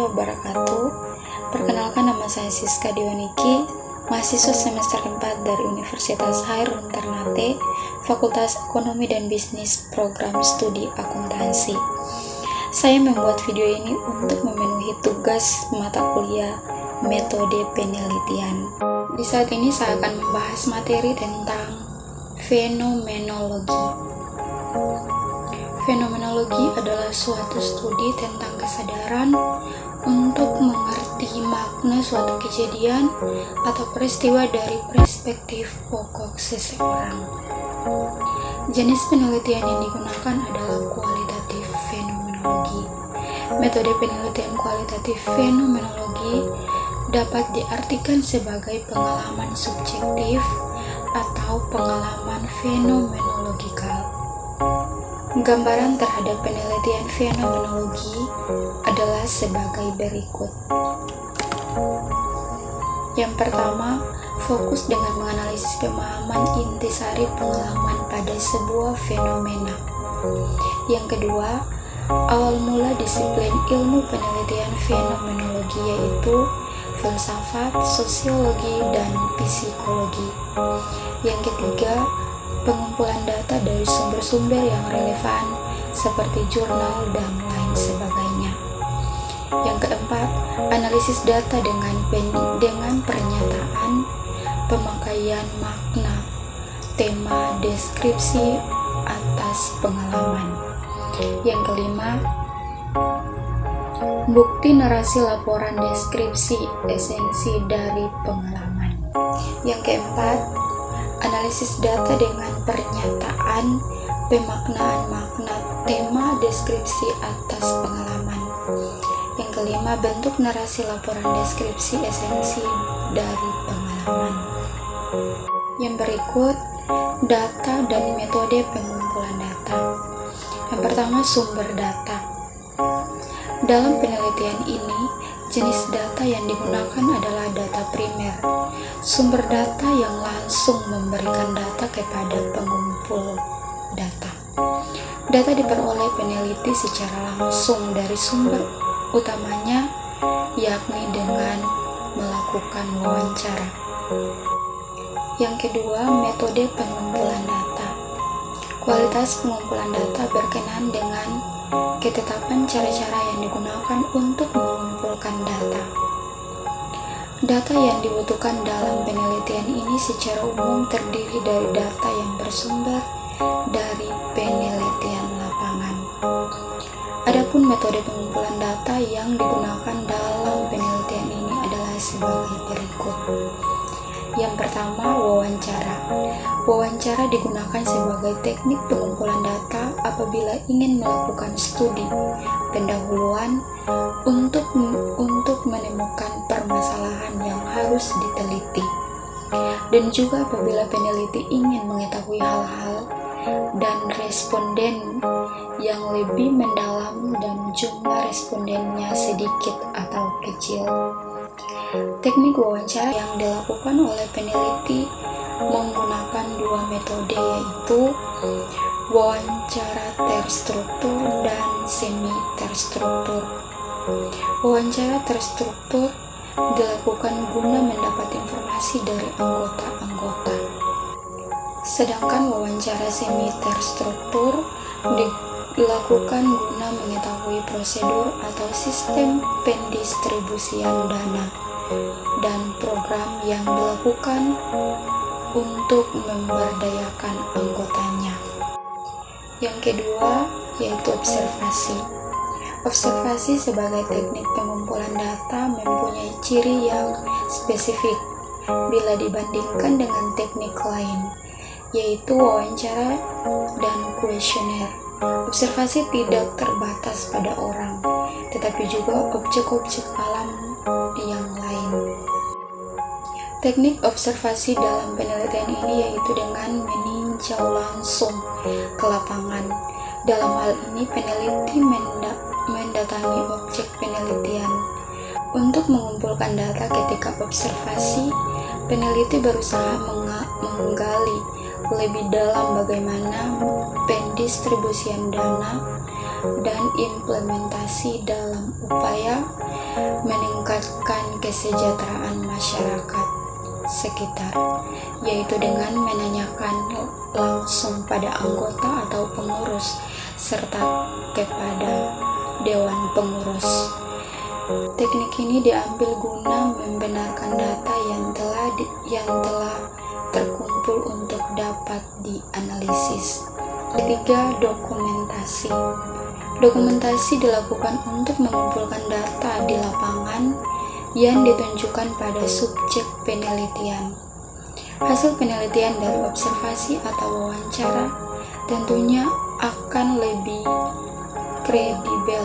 wabarakatuh. Perkenalkan, nama saya Siska Dioniki, mahasiswa semester 4 dari Universitas Hairun Ternate, Fakultas Ekonomi dan Bisnis, Program Studi Akuntansi. Saya membuat video ini untuk memenuhi tugas mata kuliah metode penelitian. Di saat ini saya akan membahas materi tentang fenomenologi. Fenomenologi adalah suatu studi tentang kesadaran untuk mengerti makna suatu kejadian atau peristiwa dari perspektif pokok seseorang. Jenis penelitian yang digunakan adalah kualitatif fenomenologi. Metode penelitian kualitatif fenomenologi dapat diartikan sebagai pengalaman subjektif atau pengalaman fenomenologikal. Gambaran terhadap penelitian fenomenologi adalah sebagai berikut. Yang pertama, fokus dengan menganalisis pemahaman intisari pengalaman pada sebuah fenomena. Yang kedua, awal mula disiplin ilmu penelitian fenomenologi yaitu filsafat, sosiologi, dan psikologi. Yang ketiga, pengumpulan data dari sumber-sumber yang relevan seperti jurnal dan lain sebagainya. Yang keempat, analisis data dengan pernyataan, pemakaian makna, tema, deskripsi atas pengalaman. Yang kelima, bukti narasi laporan deskripsi esensi dari pengalaman. Yang keempat, analisis data dengan pernyataan, pemaknaan makna, tema, deskripsi atas pengalaman. Yang kelima, bentuk narasi laporan deskripsi esensi dari pengalaman. Yang berikut, data dan metode pengumpulan data. Yang pertama, sumber data. Dalam penelitian ini, jenis data yang digunakan adalah data primer, sumber data yang langsung memberikan data kepada pengumpul data. Data diperoleh peneliti secara langsung dari sumber utamanya, yakni dengan melakukan wawancara. Yang kedua, metode pengumpulan data. Kualitas pengumpulan data berkenaan dengan ketetapan cara-cara yang digunakan untuk mengumpulkan data. Data yang dibutuhkan dalam penelitian ini secara umum terdiri dari data yang bersumber dari penelitian lapangan. Adapun metode pengumpulan data yang digunakan dalam penelitian ini adalah sebagai berikut. Yang pertama, wawancara. Wawancara digunakan sebagai teknik pengumpulan data apabila ingin melakukan studi pendahuluan untuk menemukan permasalahan yang harus diteliti, dan juga apabila peneliti ingin mengetahui hal-hal dan responden yang lebih mendalam dan jumlah respondennya sedikit atau kecil. Teknik wawancara yang dilakukan oleh peneliti menggunakan dua metode, yaitu wawancara terstruktur dan semi terstruktur. Wawancara terstruktur dilakukan guna mendapat informasi dari anggota-anggota, sedangkan wawancara semi terstruktur dilakukan guna mengetahui prosedur atau sistem pendistribusian dana dan program yang dilakukan untuk memberdayakan anggotanya. Yang kedua, yaitu observasi. Observasi sebagai teknik pengumpulan data mempunyai ciri yang spesifik bila dibandingkan dengan teknik lain, yaitu wawancara dan kuesioner. Observasi tidak terbatas pada orang, tetapi juga objek-objek alam yang lain. Teknik observasi dalam penelitian ini yaitu dengan meninjau langsung ke lapangan. Dalam hal ini, peneliti mendatangi objek penelitian. Untuk mengumpulkan data ketika observasi, peneliti berusaha menggali lebih dalam bagaimana pendistribusian dana dan implementasi dalam upaya kesejahteraan masyarakat sekitar, yaitu dengan menanyakan langsung pada anggota atau pengurus serta kepada dewan pengurus. Teknik ini diambil guna membenarkan data yang telah terkumpul untuk dapat dianalisis. Ketiga, dokumentasi. Dokumentasi dilakukan untuk mengumpulkan data di lapangan yang ditunjukkan pada subjek penelitian. Hasil penelitian dari observasi atau wawancara tentunya akan lebih kredibel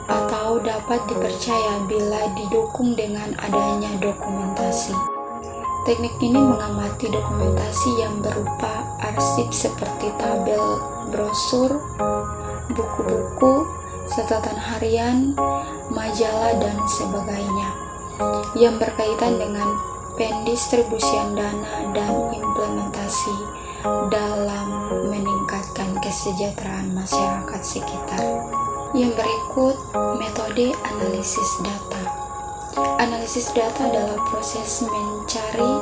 atau dapat dipercaya bila didukung dengan adanya dokumentasi. Teknik ini mengamati dokumentasi yang berupa arsip seperti tabel brosur, buku-buku, catatan harian, majalah, dan sebagainya yang berkaitan dengan pendistribusian dana dan implementasi dalam meningkatkan kesejahteraan masyarakat sekitar. Yang berikut, metode analisis data. Analisis data adalah proses mencari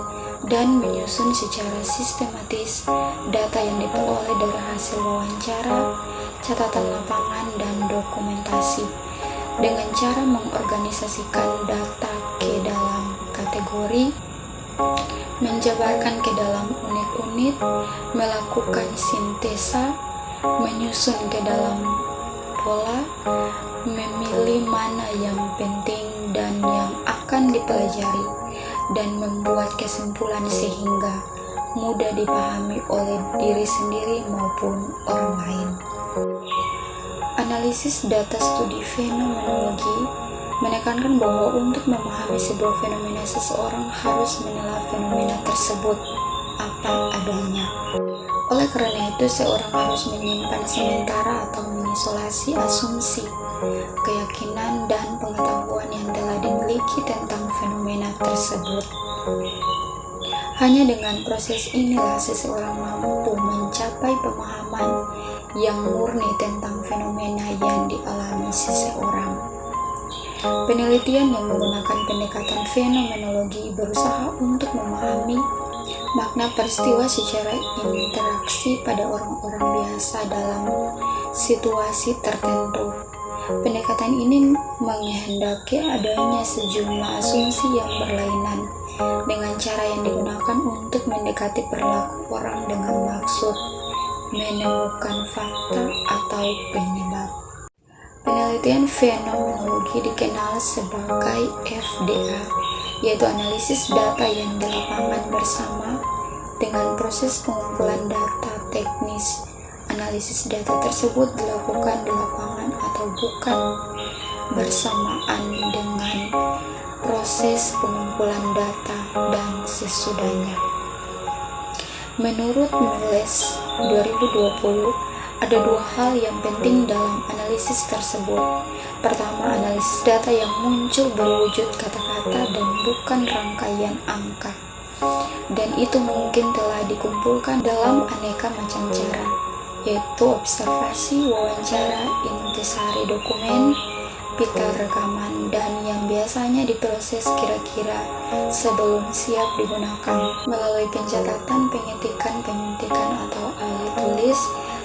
dan menyusun secara sistematis data yang diperoleh dari hasil wawancara, catatan lapangan, dan dokumentasi dengan cara mengorganisasikan data ke dalam kategori, menjabarkan ke dalam unit-unit, melakukan sintesa, menyusun ke dalam pola, memilih mana yang penting dan yang akan dipelajari, dan membuat kesimpulan sehingga mudah dipahami oleh diri sendiri maupun orang lain. Analisis data studi fenomenologi menekankan bahwa untuk memahami sebuah fenomena, seseorang harus menilai fenomena tersebut apa adanya. Oleh karena itu, seorang harus menyimpan sementara atau mengisolasi asumsi, keyakinan, dan pengetahuan yang telah dimiliki tentang fenomena tersebut. Hanya dengan proses inilah seseorang mampu mencapai pemahaman yang murni tentang fenomena yang dialami seseorang. Penelitian yang menggunakan pendekatan fenomenologi berusaha untuk memahami makna peristiwa secara interaksi pada orang-orang biasa dalam situasi tertentu. Pendekatan ini menghendaki adanya sejumlah asumsi yang berlainan dengan cara yang digunakan untuk mendekati perilaku orang dengan maksud menemukan fakta atau penyebab. Penelitian fenomenologi dikenal sebagai FDA, yaitu analisis data yang di lapangan bersama dengan proses pengumpulan data teknis. Analisis data tersebut dilakukan di lapangan atau bukan bersamaan dengan proses pengumpulan data dan sesudahnya. Menurut Knowles 2020, ada dua hal yang penting dalam analisis tersebut. Pertama, analisis data yang muncul berwujud kata-kata dan bukan rangkaian angka. Dan itu mungkin telah dikumpulkan dalam aneka macam cara, yaitu observasi, wawancara, intisari dokumen, pita rekaman, dan yang biasanya diproses kira-kira sebelum siap digunakan melalui pencatatan, penyuntikan atau alih tulis.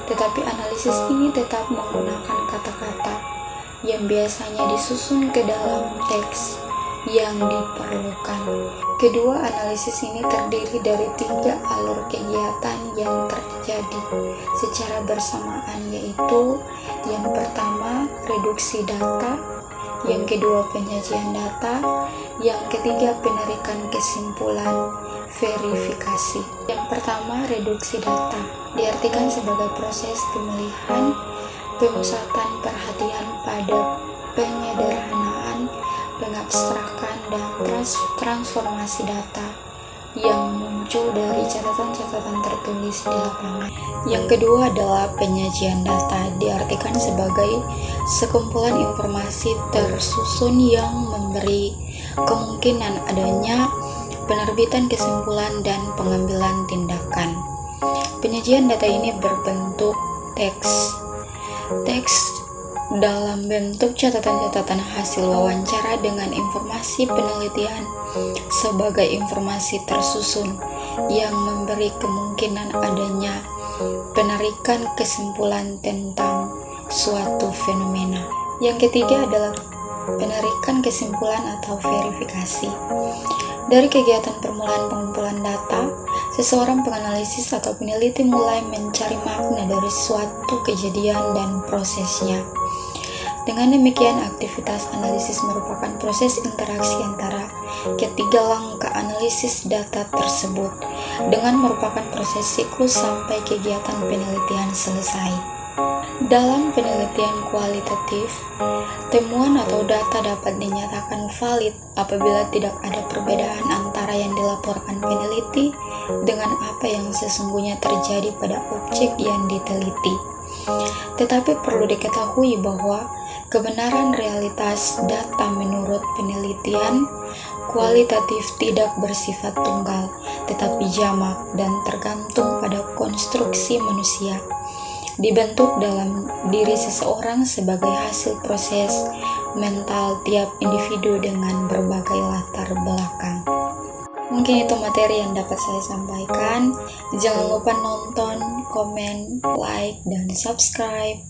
Tetapi analisis ini tetap menggunakan kata-kata yang biasanya disusun ke dalam teks yang diperlukan. Kedua, analisis ini terdiri dari 3 alur kegiatan yang terjadi secara bersamaan, yaitu yang pertama reduksi data, yang kedua penyajian data, yang ketiga penarikan kesimpulan verifikasi. Yang pertama, reduksi data diartikan sebagai proses pemilihan, pemusatan perhatian pada penyederhanaan, pengabstrakan, dan transformasi data yang muncul dari catatan-catatan tertulis di lapangan. Yang kedua adalah penyajian data, diartikan sebagai sekumpulan informasi tersusun yang memberi kemungkinan adanya penerbitan kesimpulan dan pengambilan tindakan. Penyajian data ini berbentuk teks dalam bentuk catatan-catatan hasil wawancara dengan informasi penelitian sebagai informasi tersusun yang memberi kemungkinan adanya penarikan kesimpulan tentang suatu fenomena. Yang ketiga adalah penarikan kesimpulan atau verifikasi. Dari kegiatan permulaan pengumpulan data, seseorang penganalisis atau peneliti mulai mencari makna dari suatu kejadian dan prosesnya. Dengan demikian, aktivitas analisis merupakan proses interaksi antara ketiga langkah analisis data tersebut dengan merupakan proses siklus sampai kegiatan penelitian selesai. Dalam penelitian kualitatif, temuan atau data dapat dinyatakan valid apabila tidak ada perbedaan antara yang dilaporkan peneliti dengan apa yang sesungguhnya terjadi pada objek yang diteliti. Tetapi perlu diketahui bahwa kebenaran realitas data menurut penelitian kualitatif tidak bersifat tunggal, tetapi jamak dan tergantung pada konstruksi manusia, dibentuk dalam diri seseorang sebagai hasil proses mental tiap individu dengan berbagai latar belakang. Mungkin itu materi yang dapat saya sampaikan. Jangan lupa nonton, komen, like, dan subscribe.